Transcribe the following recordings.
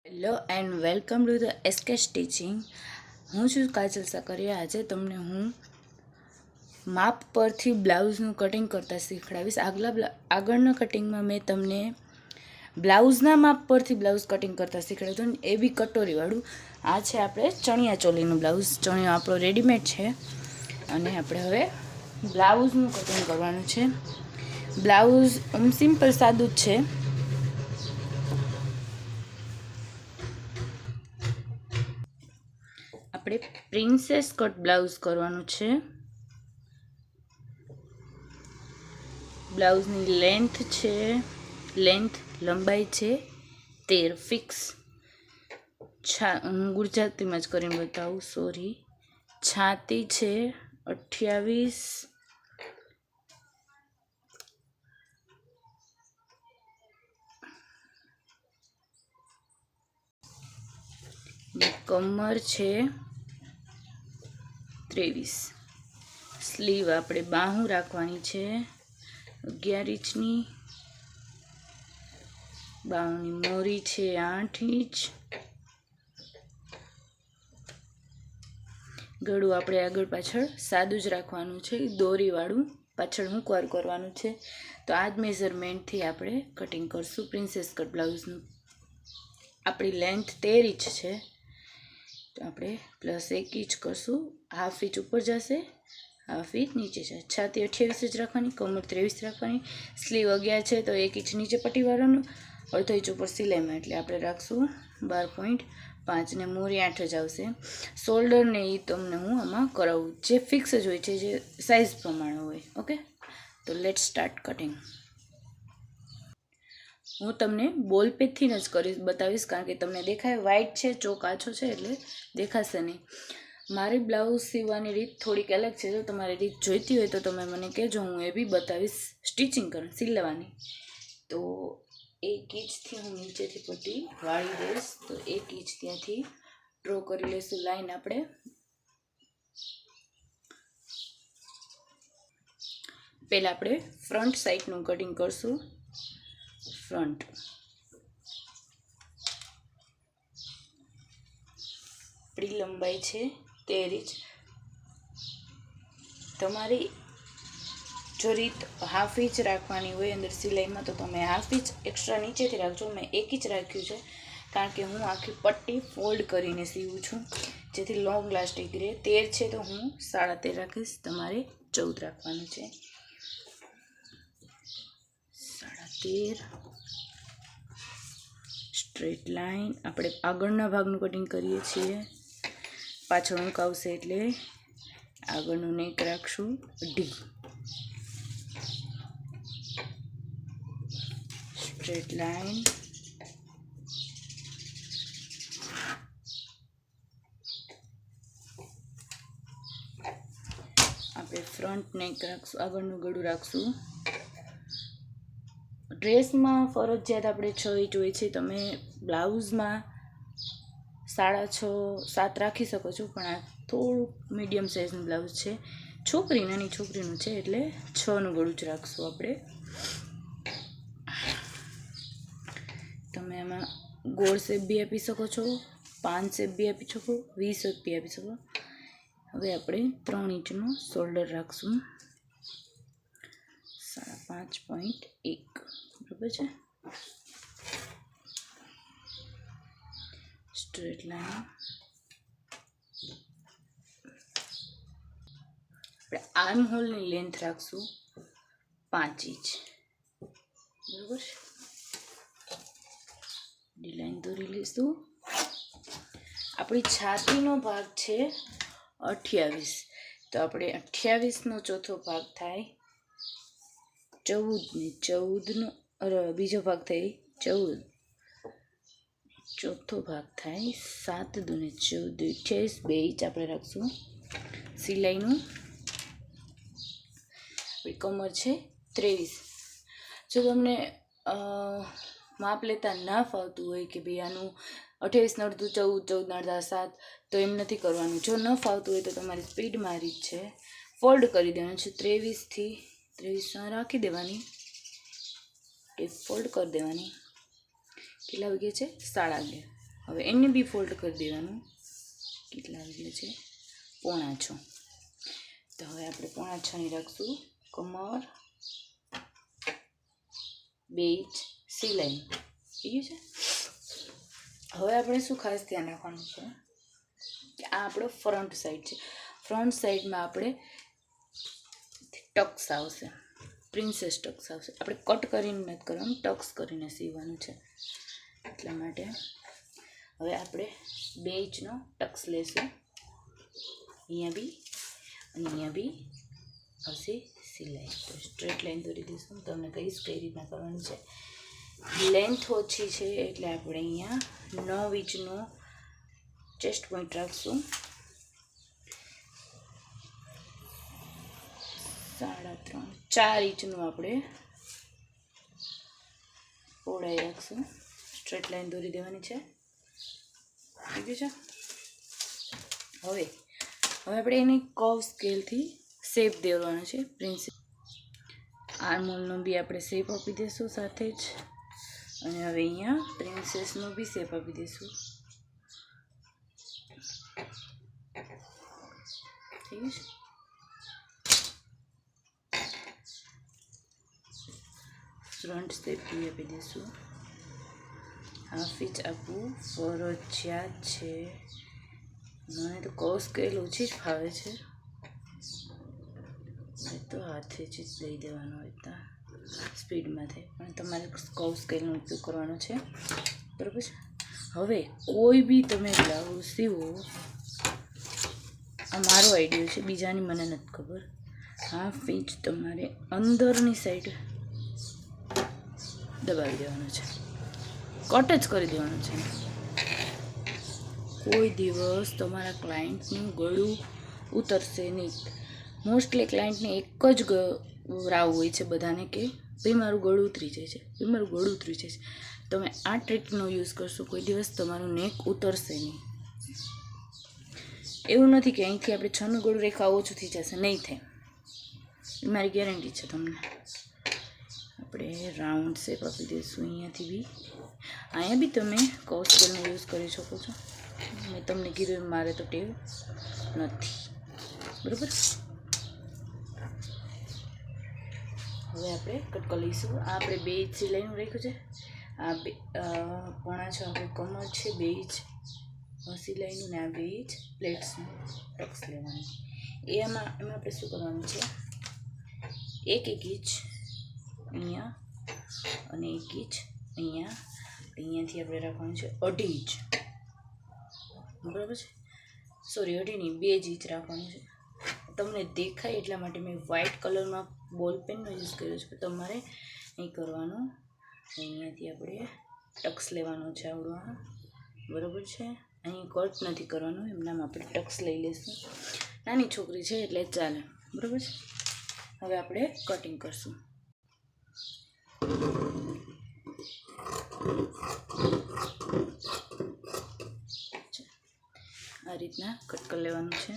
Hello and welcome to the SK stitching. હું છું કાજલ સાકરિયા. આજે તમને હું માપ પરથી બ્લાઉઝનું કટિંગ કરતાં શીખડાવીશ. આગળના કટિંગમાં મેં તમને બ્લાઉઝના માપ પરથી બ્લાઉઝ કટિંગ કરતાં શીખડાવ્યું હતું, એ બી કટોરીવાળું. આ છે આપણે ચણિયા ચોલીનું બ્લાઉઝ. ચણિયો આપણો રેડીમેડ છે અને આપણે હવે બ્લાઉઝનું કટિંગ કરવાનું છે. બ્લાઉઝ સિમ્પલ સાદું જ છે. આપણે પ્રિન્સેસ કટ બ્લાઉઝ કરવાનું છે. બ્લાઉઝની લંબાઈ છે 13 ફિક્સ. હું ગુજરાતીમાં જ કરીને બતાવું, સોરી. છાતી છે 28. કમર છે 23. સ્લીવ આપણે બાહુ રાખવાની છે 11 ઇંચની. બાહુની મોરી છે 8 ઇંચ. ગળું આપણે આગળ પાછળ સાદું જ રાખવાનું છે, દોરીવાળું પાછળ હુંકવાર કરવાનું છે. તો આ જ મેઝરમેન્ટથી આપણે કટિંગ કરશું પ્રિન્સેસ કટ બ્લાઉઝનું. આપણી લેન્થ 13 ઇંચ છે, તો આપણે +1 ઇંચ કરશું. હાફ ઇંચ ઉપર જશે, હાફ ઇંચ નીચે જશે. છાતી 28 જ રાખવાની, કમર 23 રાખવાની. સ્લીવ 11 છે તો 1 ઇંચ નીચે પટ્ટી વાળવાનું, અડધો ઇંચ ઉપર સિલાઈમાં, એટલે આપણે રાખશું 12.5 ને મોરી 8 જ આવશે. શોલ્ડર ને એ તમને હું આમાં કરાવું, જે ફિક્સ જ હોય છે, જે સાઇઝ પ્રમાણે હોય. ઓકે, તો લેટ સ્ટાર્ટ કટિંગ. હું તમને બોલ પેનથી જ બતાવીશ, કારણ કે તમને દેખાય વ્હાઈટ છે, ચોક આછો છે એટલે દેખાશે નહીં. મારી બ્લાઉઝ સીવવાની રીત થોડીક અલગ છે. જો તમારી રીત જોઈતી હોય તો તમે મને કહેજો, હું એ બી બતાવીશ સ્ટિચિંગ કરવાની, સિલાવાની. તો 1 ઇંચથી હું નીચેથી પટ્ટી વાળી દઈશ. તો 1 ઇંચ ત્યાંથી ડ્રો કરી લઈશું લાઈન. આપણે પહેલાં આપણે ફ્રન્ટ સાઈડનું કટિંગ કરશું. ફ્રન્ટ આપણી લંબાઈ છે 13 ઇંચ. તમારી જો રીત હાફ ઇંચ રાખવાની હોય અંદર સિલાઈમાં, તો તમે હાફ ઇંચ એક્સ્ટ્રા નીચેથી રાખજો. મેં 1 ઇંચ રાખ્યું છે, કારણ કે હું આખી પટ્ટી ફોલ્ડ કરીને સીવું છું, જેથી લોંગ લાસ્ટિંગ રહે. 13 છે તો હું 13.5 રાખીશ. તમારે 14 રાખવાનું છે. 13.5 સ્ટ્રેટ લાઈન. આપણે આગળના ભાગનું કટિંગ કરીએ છીએ, પાછળ ઊંક આવશે એટલે આગળનું નેક રાખશું ડી. Straight line. આપણે ફ્રન્ટ નેક રાખશું, આગળનું ગળું રાખશું. ડ્રેસમાં ફરજિયાત આપણે 6 ઇંચ હોય છે. તમે બ્લાઉઝમાં 6.5 7 રાખી શકો છો, પણ આ થોડુંક મીડિયમ સાઇઝનું બ્લાઉઝ છે, નાની છોકરીનું છે, એટલે 6નું ગળું જ રાખશું આપણે. તમે આમાં ગોળ શેપ બી આપી શકો છો, 5 શેપ બી આપી શકો, 20 શેપ બી આપી શકો. હવે આપણે 3 ઇંચનું શોલ્ડર રાખશું, 5.1. બરાબર છે. Straight line. આપણે આર્મ હોલની લેન્થ રાખશું 5 ઇંચ. બરાબર. ડિલાઈન દોરી લઈશું. આપણી છાતીનો ભાગ છે 28, તો આપણે 28નો ચોથો ભાગ થાય 14 ને 14નો બીજો ભાગ થાય 14, ચોથો ભાગ થાય 7 દુને 14, 28, 2 ઇંચ આપણે રાખશું. સિલાઈનું કમર છે 23. જો તમને માપ લેતા ના ફાવતું હોય કે ભાઈ આનું 28 અડધું 14, 14 અડધા 7, તો એમ નથી કરવાનું. જો ન ફાવતું હોય તો તમારી સ્પીડમાં રીત છે, ફોલ્ડ કરી દેવાનું છે. 23થી 23 રાખી દેવાની, એ ફોલ્ડ કરી દેવાની. કેટલા વાગ્યા છે? 11:30. હવે એને બી ફોલ્ડ કરી દેવાનું. કેટલા આવી ગયા છે? 6.5. તો હવે આપણે 6.5 રાખશું. કમર, 2 ઇંચ સિલાઈ. ઠીક છે. હવે આપણે શું ખાસ ધ્યાન રાખવાનું છે કે આ આપણો ફ્રન્ટ સાઈડ છે. ફ્રન્ટ સાઈડમાં આપણે ટક્સ આવશે, પ્રિન્સેસ ટક્સ આવશે. આપણે કટ કરીને નથી કરવાનું, ટક્સ કરીને સીવવાનું છે. એટલા માટે હવે આપણે 2 ઇંચનો ટક્સ લેશું. અહીંયા બી અને અહીંયા બી આવશે સિલાઈ. તો સ્ટ્રેટ લાઈન દોરી દઈશું. તમને કહીશ કઈ રીતના કરવાનું છે. લેન્થ ઓછી છે એટલે આપણે અહીંયા 9 ઇંચનો ચેસ્ટ પોઈન્ટ રાખશું. 3.5 4 ઇંચનું આપણે પહોળાઈ રાખશું. સ્ટ્રેટ લાઈન દોરી દેવાની છે. ઠીક છે. હવે આપણે એની કર્વ સ્કેલથી શેપ દેવાનો છે. પ્રિન્સેસ આર્મહોલનો બી આપણે શેપ આપી દઈશું સાથે જ. અને હવે અહીંયા પ્રિન્સેસનો બી શેપ આપી દઈશું. ઠીક છે. ફ્રન્ટ શેપ બી આપી દઈશું. હાફ ઇંચ આપવું ફરજિયાત છે. મને તો કર્વ સ્કેલ ઓછી જ ફાવે છે, તો હાથે જ દઈ દેવાનો હોય તો સ્પીડમાં થાય. પણ તમારે કર્વ સ્કેલનો ઉપયોગ કરવાનો છે. બરાબર છે. હવે કોઈ બી તમે બ્લાઉઝ સીવો, આ મારો આઈડિયો છે, બીજાની મને નથી ખબર. હાફ ઇંચ તમારે અંદરની સાઈડ દબાવી દેવાનો છે. કટ જ કરી દેવાનું છે. કોઈ દિવસ તમારા ક્લાયન્ટનું ગળું ઉતરશે નહીં. મોસ્ટલી ક્લાયન્ટને એક જ રાવ હોય છે બધાને કે ભાઈ મારું ગળું ઉતરી જાય છે, ભાઈ મારું ગળું ઉતરી જાય છે. તમે આ ટ્રીકનો યુઝ કરશો, કોઈ દિવસ તમારું નેક ઉતરશે નહીં. એવું નથી કે અહીંથી આપણે 6નું ગળું રેખા ઓછું થઈ જશે, નહીં થાય. એ મારી ગેરંટી છે તમને. આપણે રાઉન્ડ શેપ આપી દઈશું. અહીંયાથી બી અહીંયા બી તમે કર્વ સ્કેલનો યુઝ કરી શકો છો. મેં તમને કીધું મારે તો ટેવ નથી. બરાબર. હવે આપણે કટ કરી લઈશું. આ આપણે 2 ઇંચ સિલાઈનું રાખ્યું છે. આ 6.5 આપણે કમર છે, 2 ઇંચ સિલાઈનું ને આ 2 ઇંચ પ્લેટ્સનું ટક્સ લેવાનું. એમાં આપણે શું કરવાનું છે, 1 ઇંચ અહીંયા અને 1 ઇંચ અહીંયા. અહીંયાથી આપણે રાખવાનું છે 2.5 ઇંચ. બરાબર છે. સોરી 2.5 નહીં, 2 જ ઇંચ રાખવાનું છે. તમને દેખાય એટલા માટે મેં વ્હાઇટ કલરમાં બોલ પેનનો યુઝ કર્યો છે. તમારે નહીં કરવાનું. અહીંયાથી આપણે ટક્સ લેવાનો છે આવડો. બરાબર છે. અહીં કટ નથી કરવાનું, એમનામાં આપણે ટક્સ લઈ લઈશું. નાની છોકરી છે એટલે ચાલે. બરાબર છે. હવે આપણે કટિંગ કરશું. આ રીતના કટ કરી લેવાનું છે.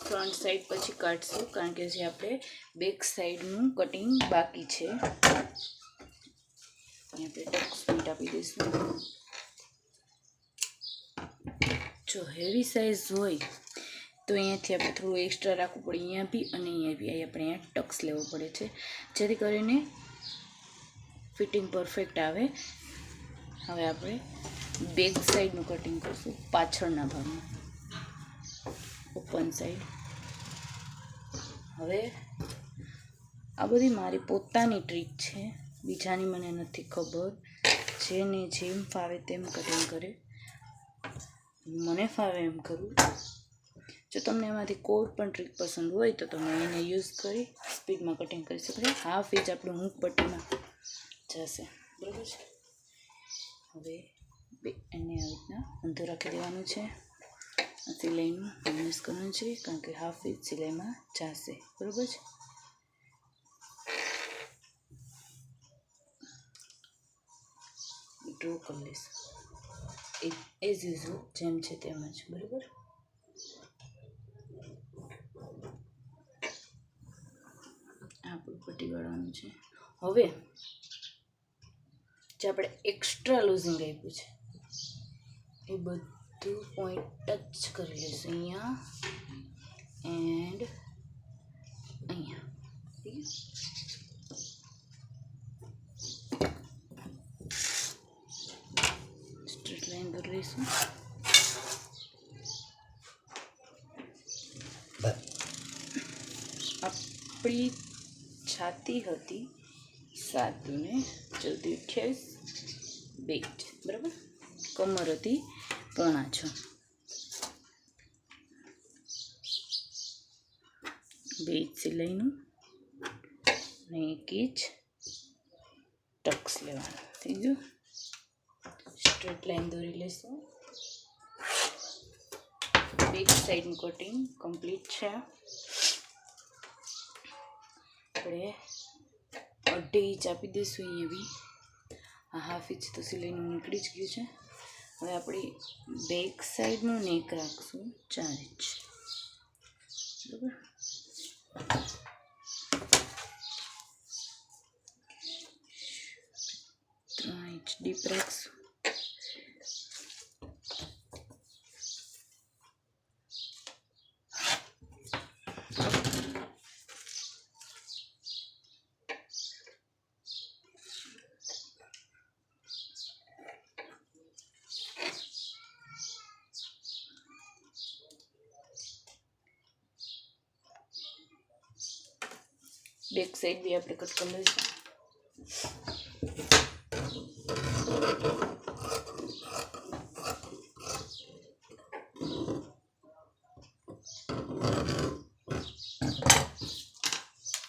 ફ્રન્ટ સાઈડ પછી કાઢશું, કારણ કે જે આપણે બેક સાઈડનું કટિંગ બાકી છે. આપણે ટક્સ પોઈન્ટ આપી દઈશું. જો હેવી સાઈઝ હોય તો અહીંયાથી આપણે થોડું એક્સ્ટ્રા રાખવું પડે. અહીંયા બી અને અહીંયા બી આપણે અહીંયા ટક્સ લેવો પડે છે, જેથી કરીને ફિટિંગ પરફેક્ટ આવે. હવે આપણે બેક સાઈડનું કટિંગ કરીશું, પાછળના ભાગમાં, ઓપન સાઈડ. હવે આ બધી મારી પોતાની ટ્રીક છે, બીજાની મને નથી ખબર. જેને જેમ ફાવે તેમ કટિંગ કરે, મને ફાવે એમ કરું. જો તમને એમાંથી કોઈ પણ ટ્રીક પસંદ હોય તો તમે એને યુઝ કરી સ્પીડમાં કટિંગ કરી શકો છો. હાફ ઇંચ આપણું હૂક પટ્ટીમાં જશે. બરાબર છે. હવે એને આવી રીતના ઊંધું રાખી દેવાનું છે. સિલાઈનું માઇનસ કરવાનું છે, કારણ કે હાફ ઇંચ સિલાઈમાં જશે. બરાબર છે. ડ્રો કરી લઈશું એઝ યુઝ્યુઅલ જેમ છે તેમ જ. બરાબર. આપણું પટ્ટી વાળવાનું છે. હવે જે આપણે એક્સ્ટ્રા લૂઝિંગ આપ્યું છે એ બધું પોઈન્ટ ટચ કરી લઈશું અહીંયા એન્ડ અહીંયા. સ્ટ્રેટ લાઈન દોરી લઈશું. આપણી છાતી હતી 7 ને 14 28 બેટ બરાબર. કમર હતી 5.5 2 સિલાઈનું અને 1 ઇંચ ટક્સ લેવાનું. થઈ ગયું. સ્ટ્રેટ લાઈન દોરી લેશું. બેક સાઈડનું કટિંગ કમ્પ્લીટ છે. આપણે 1.5 ઇંચ આપી દઈશું. અહીંયા બી 1/2 ઇંચ તો સિલાઈનું નીકળી જ ગયું છે. હવે આપણી બેક સાઈડનું નેક રાખશું 4 ઇંચ બરાબર. 3 ઇંચ ડીપ રાખશું. બેક સાઈડ બી આપણે કટ કરી લઈશું.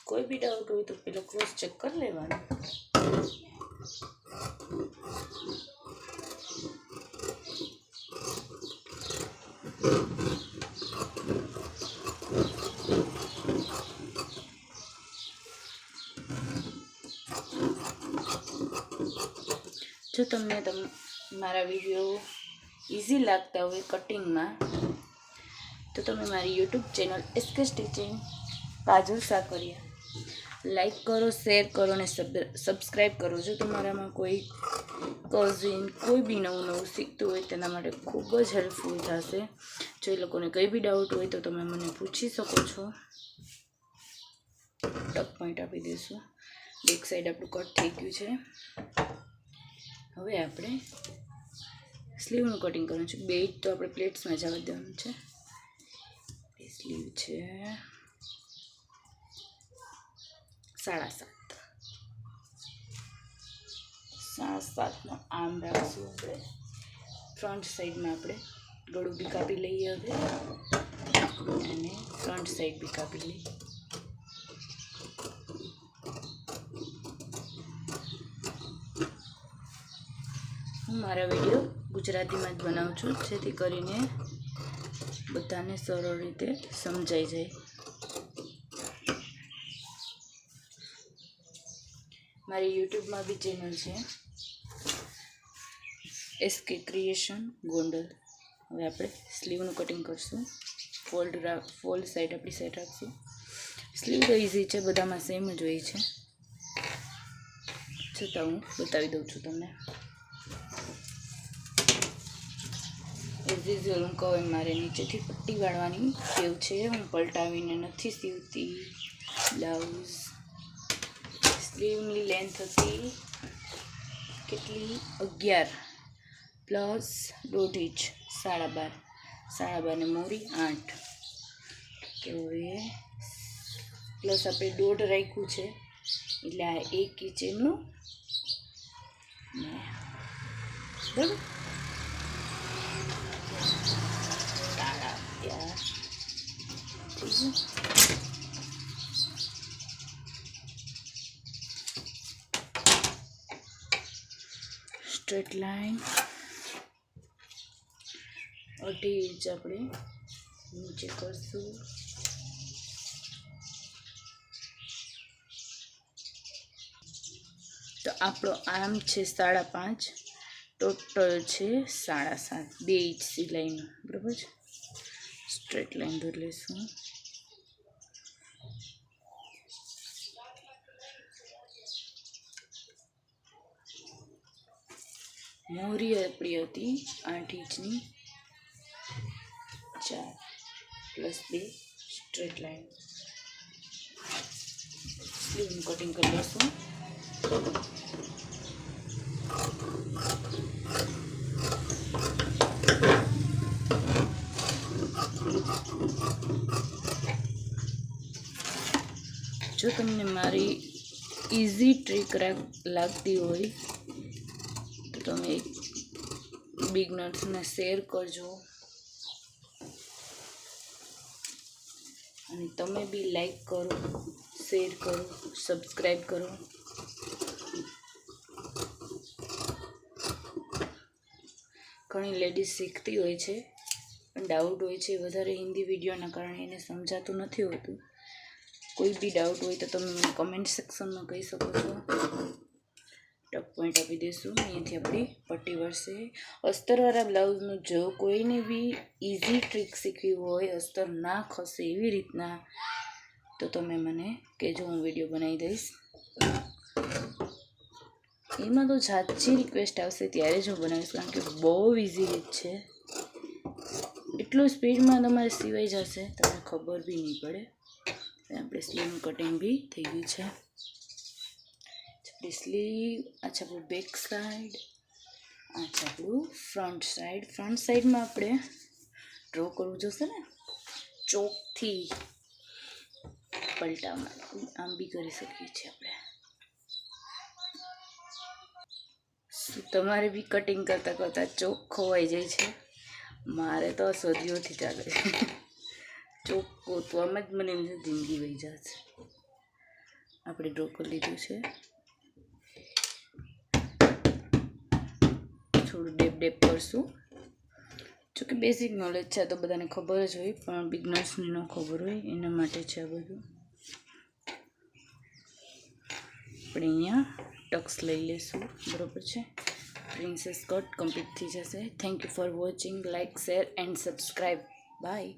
કોઈ બી ડાઉટ હોય તો પેલો ક્રોસ ચેક કરી લેવાનો. જો તમને મારા વિડીયો ઇઝી લાગતા હોય કટિંગમાં તો તમે મારી યુટ્યુબ ચેનલ SK સ્ટિચિંગ કાજલ સાકરિયા લાઈક કરો, શેર કરો અને સબસ્ક્રાઈબ કરો. જો તમારામાં કોઈ કઝિન કોઈ બી નવું શીખતું હોય તેના માટે ખૂબ જ હેલ્પફુલ થશે. જો એ લોકોને કંઈ બી ડાઉટ હોય તો તમે મને પૂછી શકો છો. ટક પોઈન્ટ આપી દઈશું. બેક સાઈડ આપણું કટ થઈ ગયું છે. હવે આપણે સ્લીવનું કટિંગ કરવાનું છે. બેટ તો આપણે પ્લેટ્સમાં જવા દેવાનું છે. સ્લીવ છે 7.5 આર્મ રાખશું આપણે. ફ્રન્ટ સાઈડમાં આપણે ગળું બી કાપી લઈએ હવે અને ફ્રન્ટ સાઈડ બી કાપી લઈએ. હું મારા વિડીયો ગુજરાતીમાં જ બનાવું છું જેથી કરીને બધાને સરળ રીતે સમજાઈ જાય. મારી યુટ્યુબમાં બી ચેનલ છે SK ક્રિએશન ગોંડલ. હવે આપણે સ્લીવનું કટિંગ કરશું. ફોલ્ડ સાઈડ આપણી સાઈડ રાખશું. સ્લીવ તો ઇઝી છે, બધામાં સેમ જ હોય છે, છતાં હું બતાવી દઉં છું તમને. એઝ યુઝ્યુઅલ હું કહું એમ મારે નીચેથી પટ્ટી વાળવાની ટેવ છે. હું પલટાવીને નથી સીવતી બ્લાઉઝ. સ્લીવની લેન્થ હતી કેટલી 11 પ્લસ 1.5 ઇંચ 12.5 ને મોરી 8. કે હવે પ્લસ આપણે 1.5 રાખ્યું છે એટલે આ 1 ઇંચ એનું બરાબર. સ્ટ્રેટ લાઈન 1.5 ઇંચ આપણે નીચે કરશું. તો આપણો આર્મ છે 5.5, ટોટલ છે 7.5, 2 ઇંચ સિલાઈનું બરાબર છે. સ્ટ્રેટ લાઈન દોરી લઈશું. મોહરી આપણી હતી 8 ઇંચની, 4 + 2 સ્ટ્રેટ લાઈન. સ્લીવનું કટિંગ કરી લઈશું. જો તમને મારી ઇઝી ટ્રીક લાગતી હોય તો તમે બિગનર્સને શેર કરજો અને તમે બી લાઈક કરો, શેર કરો, સબસ્ક્રાઈબ કરો. ઘણી લેડીઝ શીખતી હોય છે પણ ડાઉટ હોય છે વધારે હિન્દી વિડીયોના કારણે એને સમજાતું નથી હોતું. કોઈ બી ડાઉટ હોય તો તમે મને કમેન્ટ સેક્શનમાં કહી શકો છો. ટક પોઈન્ટ આપી દઈશું. અહીંયાથી આપણી પટ્ટી વળશે. અસ્તરવાળા બ્લાઉઝનું જો કોઈને બી ઇઝી ટ્રીક શીખવી હોય, અસ્તર ના ખસે એવી રીતના, તો તમે મને કહેજો, હું વિડીયો બનાવી દઈશ. એમાં તો જાજી રિક્વેસ્ટ આવશે ત્યારે જ હું બનાવીશ, કારણ કે બહુ ઇઝી રીત છે. એટલું સ્પીડમાં તમારે સિવાય જશે તમને ખબર બી નહીં પડે. આપણે સ્લીવનું કટિંગ બી થઈ ગયું છે. આપણી સ્લીવ, અચ્છા આપણું બેક સાઈડ, અચ્છા આપણું ફ્રન્ટ સાઈડ. ફ્રન્ટ સાઈડમાં આપણે ડ્રો કરવું જોશે ને, ચોકથી પલટામાં આમ બી કરી શકીએ છીએ આપણે. તમારે બી કટિંગ કરતાં કરતાં ચોક ખોવાઈ જાય છે. મારે તો સદીઓથી ચાલે છે. ચોક ગોતવામાં જ મને એમ છે જિંદગી વહી જશે. આપણે ડ્રો કરી લીધું છે. થોડું ડેપ કરશું. જોકે બેઝિક નોલેજ છે તો બધાને ખબર જ હોય, પણ બિગનર્સને ન ખબર હોય એના માટે છે આ બધું. આપણે અહીંયા ટક્સ લઈ લઈશું. બરાબર છે. પ્રિન્સેસ કટ કમ્પ્લીટ થઈ જશે. Thank you for watching. Like, share and subscribe. By.